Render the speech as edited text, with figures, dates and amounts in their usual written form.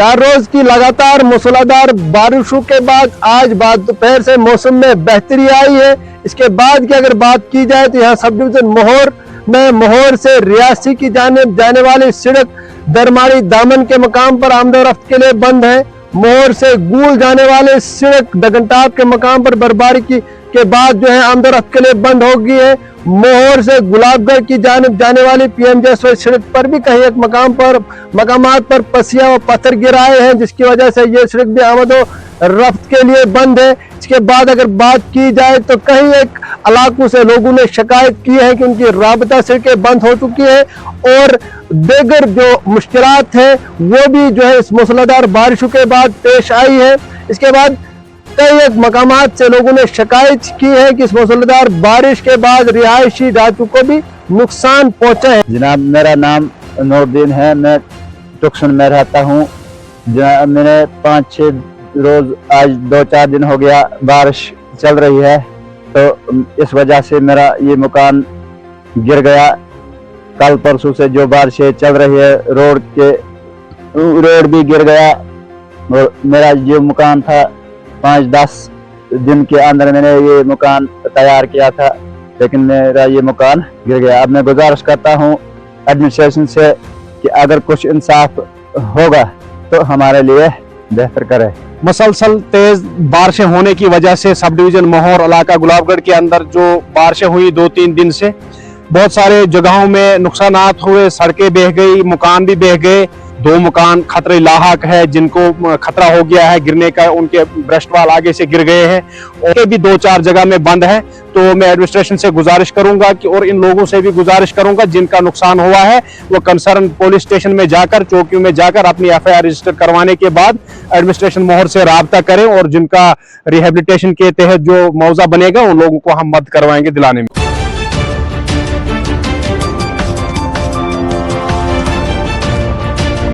4 रोज की लगातार मूसलाधार बारिशों के बाद आज बाद दोपहर से मौसम में बेहतरी आई है। इसके बाद की अगर बात की जाए तो यहाँ सब डिवीजन मोहर में मोहर से रियासी की जानिब जाने वाली सड़क दरमारी दामन के मकाम पर आमदोरफ्त के लिए बंद है। मोहर से गूल जाने वाले सड़क दगनटाप के मकाम पर बर्फबारी के बाद जो है आमदोरफ्त के लिए बंद हो गई है। मोहर से गुलाबगढ़ की जानिब जाने वाली PMJ सड़क पर भी कहीं एक मकामात पर पसिया व पत्थर गिर आए हैं, जिसकी वजह से ये सड़क भी आमदो रफ्त के लिए बंद है। इसके बाद अगर बात की जाए तो कहीं एक इलाकों से लोगों ने शिकायत की है कि उनकी राबता सड़कें बंद हो चुकी है और दीगर जो मुश्किलात है वो भी जो है इस मूसलाधार बारिशों के बाद पेश आई है। इसके बाद कई एक मकामात से लोगों ने शिकायत की है कि इस मूसलाधार बारिश के बाद रिहायशी ढांचों को भी नुकसान पहुंचा है। जनाब, मेरा नाम नूरुद्दीन है, मैं टुक्सन में रहता हूँ। जनाब, मैंने 5-6 रोज आज 2-4 दिन हो गया बारिश चल रही है, तो इस वजह से मेरा ये मकान गिर गया। कल परसों से जो बारिशें चल रही है रोड भी गिर गया और मेरा जो मकान था 5-10 दिन के अंदर मैंने ये मकान तैयार किया था, लेकिन मेरा ये मकान गिर गया। अब मैं गुजारिश करता हूँ एडमिनिस्ट्रेशन से कि अगर कुछ इंसाफ होगा तो हमारे लिए बेहतर करे। मसलसल तेज बारिशें होने की वजह से सब डिवीजन मोहर इलाका गुलाबगढ़ के अंदर जो बारिशें हुई 2-3 दिन से बहुत सारे जगहों में नुकसानात हुए, सड़कें बह गई, मकान भी बह गए। 2 मकान खतरे लाहक है, जिनको खतरा हो गया है गिरने का, उनके ब्रेस्ट वाल आगे से गिर गए हैं और भी 2-4 जगह में बंद है। तो मैं एडमिनिस्ट्रेशन से गुजारिश करूंगा कि और इन लोगों से भी गुजारिश करूंगा जिनका नुकसान हुआ है वो कंसर्न पुलिस स्टेशन में जाकर, चौकियों में जाकर अपनी FIR रजिस्टर करवाने के बाद एडमिनिस्ट्रेशन मोहर से राब्ता करें और जिनका रिहेबिलिटेशन के तहत जो मुआवजा बनेगा उन लोगों को हम मदद करवाएंगे दिलाने में।